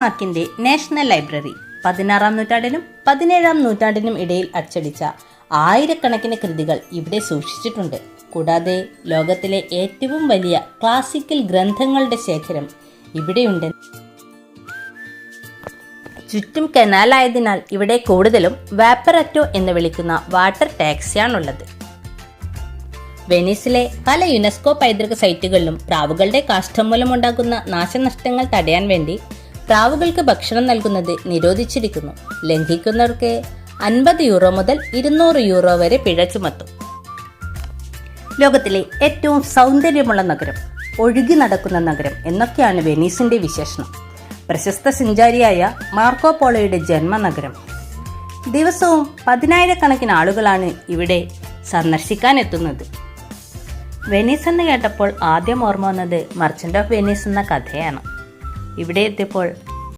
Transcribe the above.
മാർക്കിന്റെ national library 16-ാം നൂറ്റാണ്ടിനും 17-ാം നൂറ്റാണ്ടിനും ഇടയിൽ അച്ചടിച്ച ആയിരക്കണക്കിന് കൃതികൾ ഇവിടെ സൂക്ഷിച്ചിട്ടുണ്ട്. കൂടാതെ ലോകത്തിലെ ഏറ്റവും വലിയ ക്ലാസിക്കൽ ഗ്രന്ഥങ്ങളുടെ ശേഖരം ഇവിടെയുണ്ട്. ചുറ്റും കനാലായതിനാൽ ഇവിടെ കൂടുതലും വാപ്പററ്റോ എന്ന് വിളിക്കുന്ന വാട്ടർ ടാക്സിയാണുള്ളത്. വെനീസിലെ പല യുനെസ്കോ പൈതൃക സൈറ്റുകളിലും പ്രാവുകളുടെ കാഷ്ടം മൂലമുണ്ടാകുന്ന നാശനഷ്ടങ്ങൾ തടയാൻ വേണ്ടി പ്രാവുകൾക്ക് ഭക്ഷണം നൽകുന്നത് നിരോധിച്ചിരിക്കുന്നു. ലംഘിക്കുന്നവർക്ക് 50 യൂറോ മുതൽ 200 യൂറോ വരെ പിഴ ചുമത്തും. ലോകത്തിലെ ഏറ്റവും സൗന്ദര്യമുള്ള നഗരം, ഒഴുകി നടക്കുന്ന നഗരം എന്നൊക്കെയാണ് വെനീസിന്റെ വിശേഷണം. പ്രശസ്ത സഞ്ചാരിയായ മാർക്കോ പോളോയുടെ ജന്മനഗരം. ദിവസവും 10,000-കണക്കിന് ആളുകളാണ് ഇവിടെ സന്ദർശിക്കാൻ എത്തുന്നത്. വെനീസ് എന്ന് കേട്ടപ്പോൾ ആദ്യം ഓർമ്മ വന്നത് മർച്ചന്റ് ഓഫ് വെനീസ് എന്ന കഥയാണ്. ഇവിടെ എത്തിയപ്പോൾ